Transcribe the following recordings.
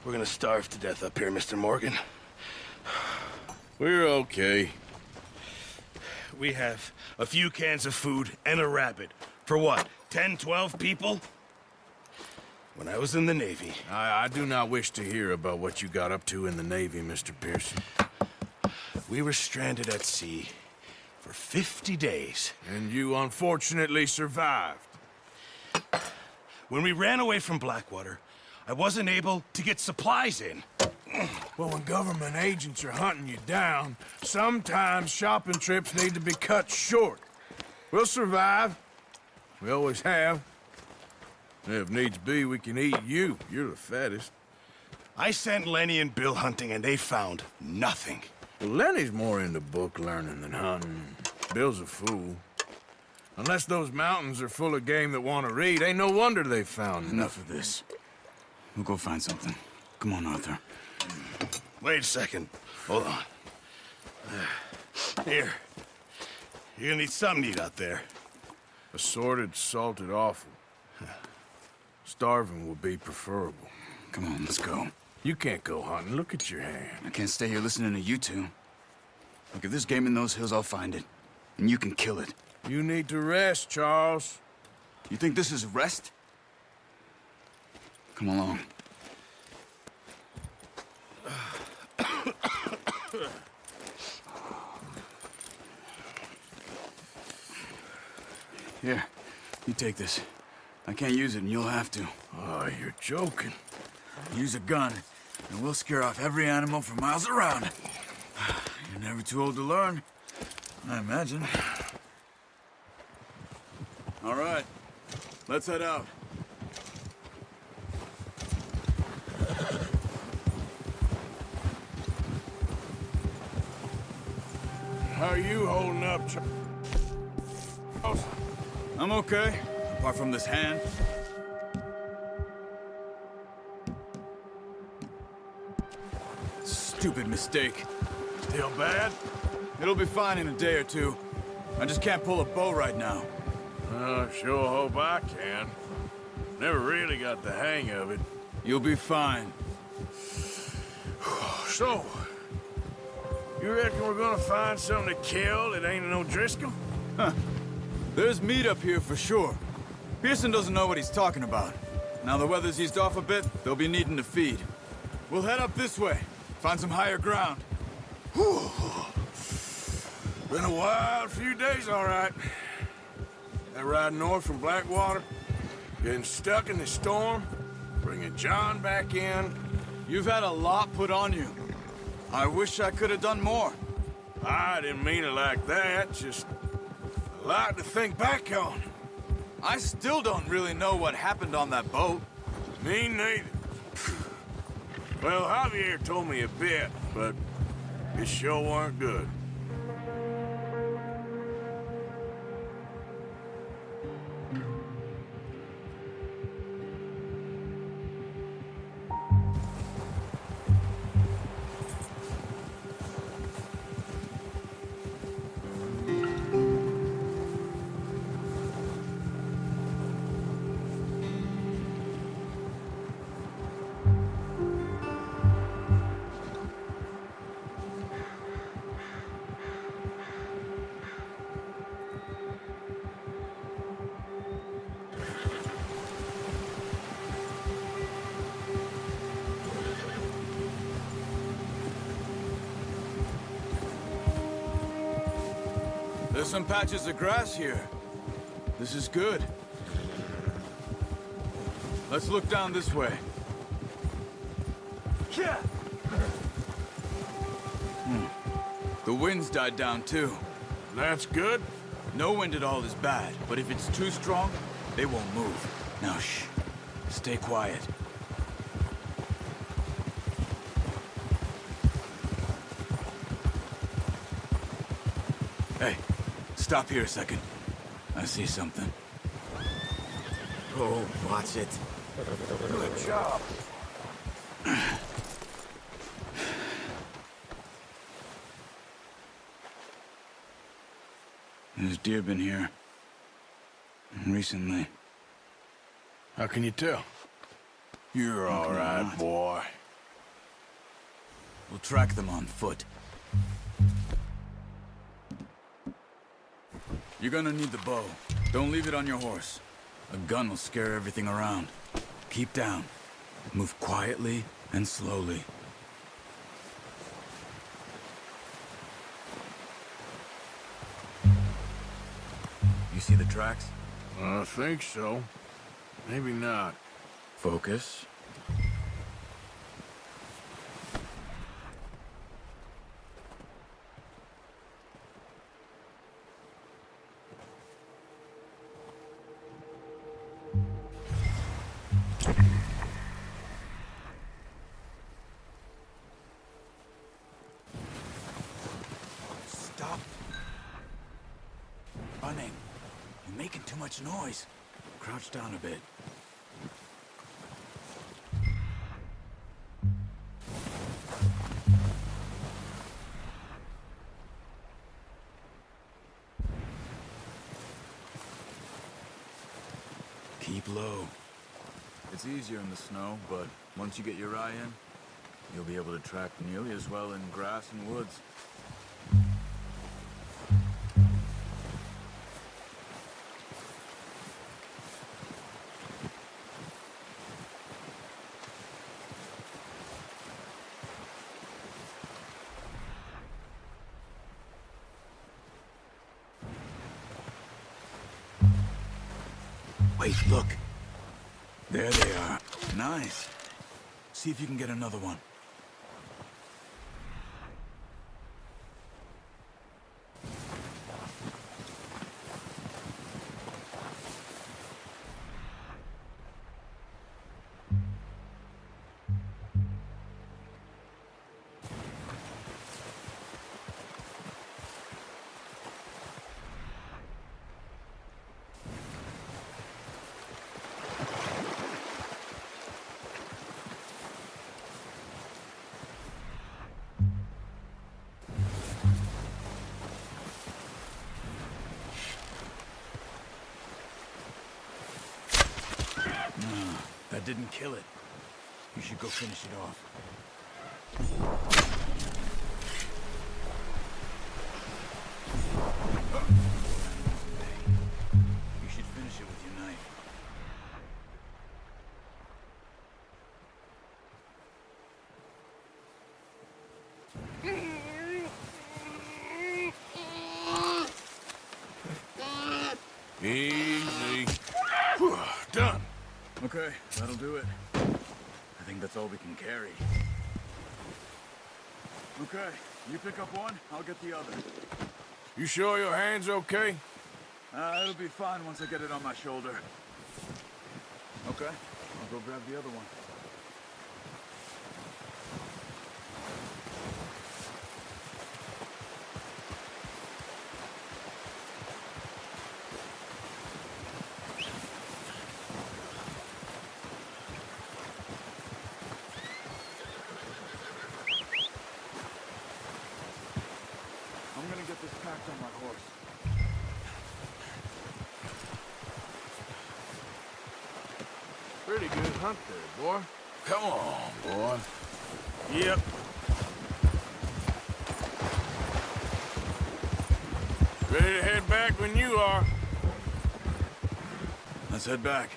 We're gonna starve to death up here, Mr. Morgan. We're okay. We have a few cans of food and a rabbit. For what, 10, 12 people? When I was in the Navy... I do not wish to hear about what you got up to in the Navy, Mr. Pearson. We were stranded at sea for 50 days. And you unfortunately survived. When we ran away from Blackwater, I wasn't able to get supplies in. Well, when government agents are hunting you down, sometimes shopping trips need to be cut short. We'll survive. We always have. If needs be, we can eat you. You're the fattest. I sent Lenny and Bill hunting, and they found nothing. Well, Lenny's more into book learning than hunting. Bill's a fool. Unless those mountains are full of game that want to read, ain't no wonder they found Enough of this. We'll go find something. Come on, Arthur. Wait a second. Hold on. Here. You're gonna need something to eat out there. Assorted, salted offal. Starving would be preferable. Come on, let's go. You can't go hunting. Look at your hand. I can't stay here listening to you two. Look, if there's game in those hills, I'll find it. And you can kill it. You need to rest, Charles. You think this is rest? Come along. Here, you take this. I can't use it, and you'll have to. Oh, you're joking. Use a gun, and we'll scare off every animal for miles around. You're never too old to learn, I imagine. All right, let's head out. How are you holding up, Charles? I'm okay, apart from this hand. Stupid mistake. Still bad? It'll be fine in a day or two. I just can't pull a bow right now. Sure hope I can. Never really got the hang of it. You'll be fine. So, you reckon we're gonna find something to kill that ain't no Driscoll? Huh. There's meat up here for sure. Pearson doesn't know what he's talking about. Now the weather's eased off a bit, they'll be needing to feed. We'll head up this way, find some higher ground. Whew. Been a wild few days, all right. That ride north from Blackwater, getting stuck in the storm, bringing John back in. You've had a lot put on you. I wish I could have done more. I didn't mean it like that, just a lot to think back on. I still don't really know what happened on that boat. Me neither. Well, Javier told me a bit, but it sure weren't good. There's some patches of grass here. This is good. Let's look down this way. Yeah. The wind's died down too. That's good. No wind at all is bad, but if it's too strong, they won't move. Now shh. Stay quiet. Hey, stop here a second. I see something. Oh, watch it. Good job. There's deer been here. Recently. How can you tell? You're all right, not. boy. We'll track them on foot. You're gonna need the bow. Don't leave it on your horse. A gun will scare everything around. Keep down. Move quietly and slowly. You see the tracks? I think so. Maybe not. Focus. Stop. Running. You're making too much noise. Crouch down a bit. Keep low. It's easier in the snow, but once you get your eye in, you'll be able to track nearly as well in grass and woods. Wait, look. There they are. Nice. See if you can get another one. That didn't kill it. You should go finish it off. You should finish it with your knife. Easy. Whew, done. Okay, that'll do it. I think that's all we can carry. Okay, you pick up one, I'll get the other. You sure your hand's okay? It'll be fine once I get it on my shoulder. Okay, I'll go grab the other one. I'm gonna get this packed on my horse. Pretty good hunt there, boy. Come on, boy. Yep. Ready to head back when you are. Let's head back.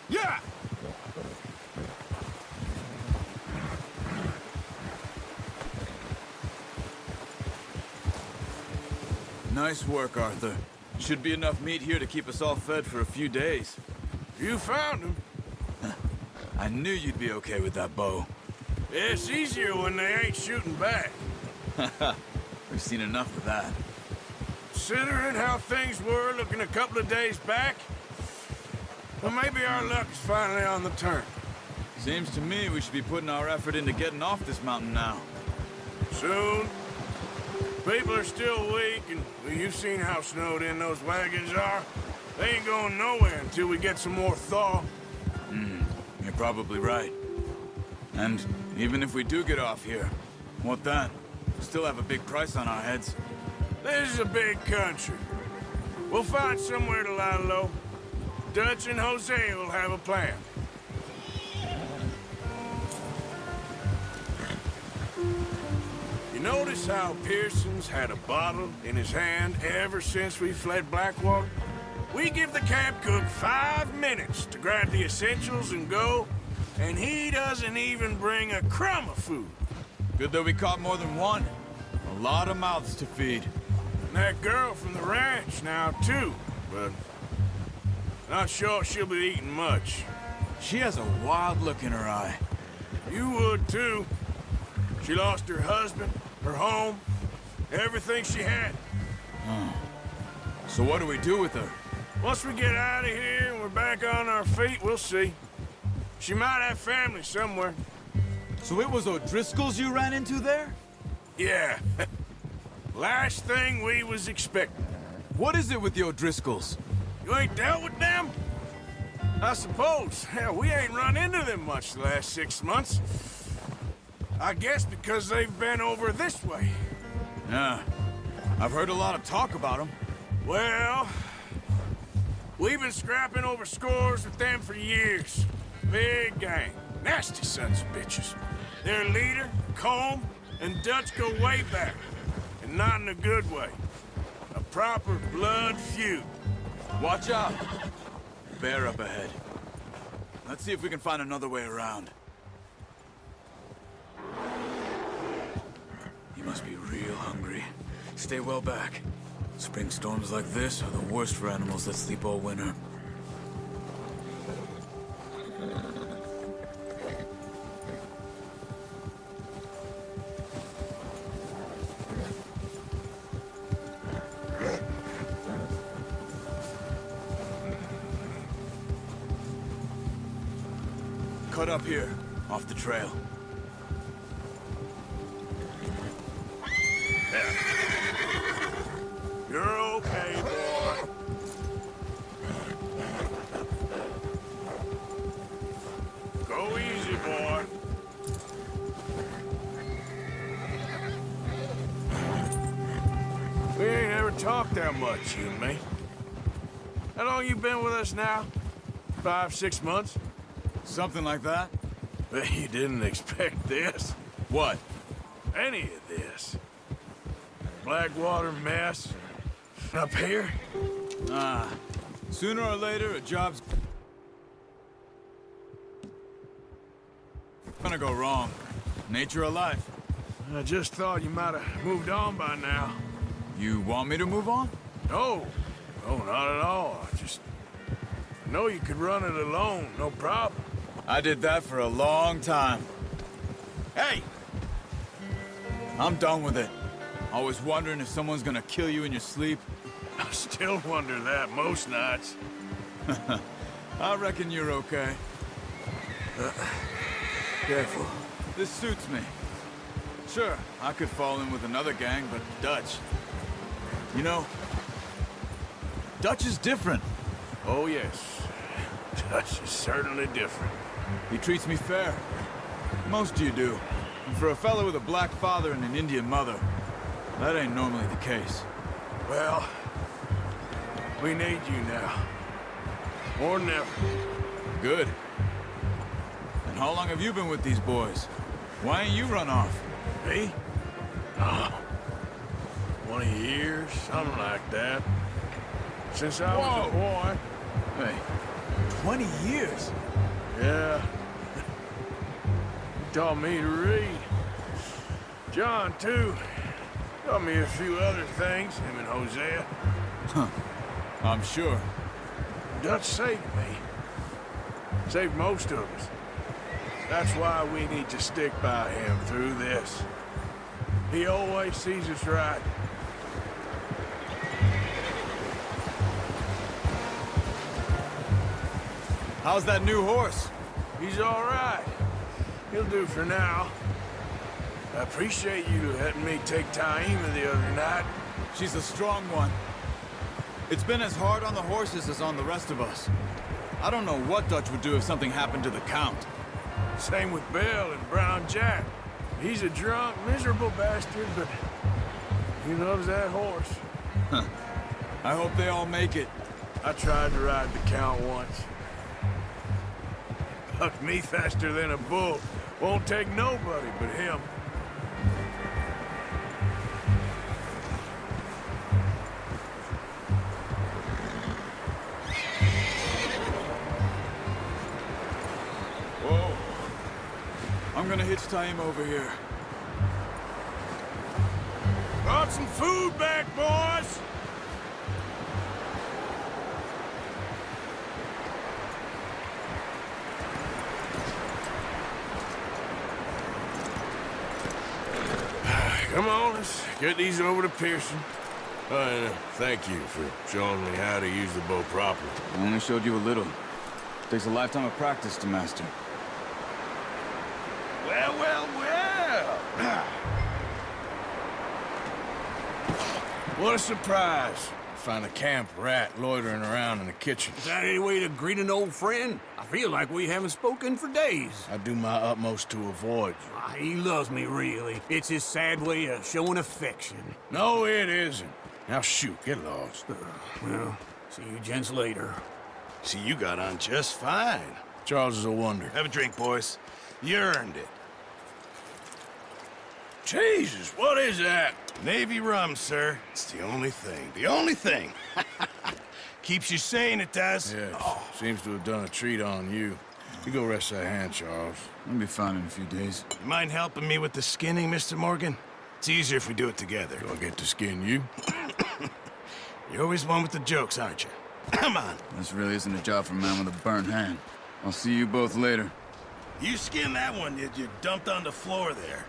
Yeah! Nice work, Arthur. Should be enough meat here to keep us all fed for a few days. You found him. I knew you'd be okay with that bow. It's easier when they ain't shooting back. We've seen enough of that. Considering how things were looking a couple of days back, well, maybe our luck is finally on the turn. Seems to me we should be putting our effort into getting off this mountain now. Soon. People are still weak, and well, you've seen how snowed in those wagons are. They ain't going nowhere until we get some more thaw. You're probably right. And even if we do get off here, what then? We still have a big price on our heads. This is a big country. We'll find somewhere to lie low. Dutch and Jose will have a plan. You notice how Pearson's had a bottle in his hand ever since we fled Blackwater? We give the camp cook 5 minutes to grab the essentials and go, and he doesn't even bring a crumb of food. Good that we caught more than one. A lot of mouths to feed. And that girl from the ranch now, too, but not sure she'll be eating much. She has a wild look in her eye. You would, too. She lost her husband, her home, everything she had. So what do we do with her? Once we get out of here and we're back on our feet, we'll see. She might have family somewhere. So it was O'Driscoll's you ran into there? Yeah. Last thing we was expecting. What is it with the O'Driscolls? You ain't dealt with them? I suppose. Hell, we ain't run into them much the last 6 months. I guess because they've been over this way. Yeah. I've heard a lot of talk about them. Well, we've been scrapping over scores with them for years. Big gang. Nasty sons of bitches. Their leader, Combe, and Dutch go way back. And not in a good way. A proper blood feud. Watch out. Bear up ahead. Let's see if we can find another way around. You must be real hungry. Stay well back. Spring storms like this are the worst for animals that sleep all winter. Cut up here, off the trail. You're okay, boy. Go easy, boy. We ain't ever talked that much, you and me. How long you been with us now? 5, 6 months? Something like that? But you didn't expect this. What? Any of this. Blackwater mess. Up here? Sooner or later, a job's gonna go wrong. Nature of life. I just thought you might have moved on by now. You want me to move on? No. No, not at all. I know you could run it alone, no problem. I did that for a long time. Hey! I'm done with it. Always wondering if someone's gonna kill you in your sleep. I still wonder that most nights. I reckon you're okay. Careful. This suits me. Sure, I could fall in with another gang, but Dutch... You know, Dutch is different. Oh, yes. Dutch is certainly different. He treats me fair. Most of you do. And for a fellow with a black father and an Indian mother, that ain't normally the case. Well, we need you now. More than ever. Good. And how long have you been with these boys? Why ain't you run off? Me? Oh, 20 years, something like that. Since I was a boy. Hey, 20 years? Yeah. He taught me to read. John, too. Taught me a few other things, him and Hosea. Huh. I'm sure. Dutch saved me. Saved most of us. That's why we need to stick by him through this. He always sees us right. How's that new horse? He's all right. He'll do for now. I appreciate you letting me take Taima the other night. She's a strong one. It's been as hard on the horses as on the rest of us. I don't know what Dutch would do if something happened to the Count. Same with Bill and Brown Jack. He's a drunk, miserable bastard, but he loves that horse. I hope they all make it. I tried to ride the Count once. Bucked me faster than a bull. Won't take nobody but him. I'm gonna hitch tie him over here. Brought some food back, boys! Come on, let's get these over to Pearson. And thank you for showing me how to use the bow properly. I only showed you a little. Takes a lifetime of practice to master. Well, well, well. What a surprise. Find a camp rat loitering around in the kitchen. Is that any way to greet an old friend? I feel like we haven't spoken for days. I do my utmost to avoid you. He loves me, really. It's his sad way of showing affection. No, it isn't. Now shoot, get lost. Well, see you gents later. See, you got on just fine. Charles is a wonder. Have a drink, boys. You earned it. Jesus, what is that? Navy rum, sir. It's the only thing. The only thing. Keeps you sane, it does. Yes, seems to have done a treat on you. You go rest that hand, Charles. I'll be fine in a few days. You mind helping me with the skinning, Mr. Morgan? It's easier if we do it together. Do I get to skin you? You're always one with the jokes, aren't you? Come on. This really isn't a job for a man with a burnt hand. I'll see you both later. You skin that one you dumped on the floor there.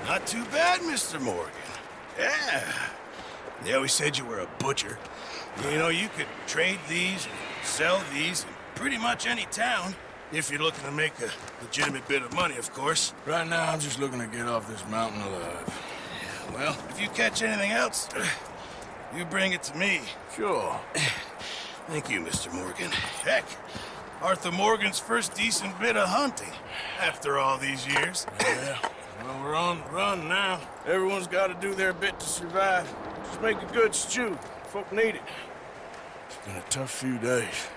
Not too bad, Mr. Morgan. Yeah. They always said you were a butcher. You know, you could trade these, sell these in pretty much any town. If you're looking to make a legitimate bit of money, of course. Right now, I'm just looking to get off this mountain alive. Yeah, well, if you catch anything else, you bring it to me. Sure. Thank you, Mr. Morgan. Heck, Arthur Morgan's first decent bit of hunting after all these years. Yeah. Well, we're on the run now. Everyone's got to do their bit to survive. Just make a good stew. Folk need it. It's been a tough few days.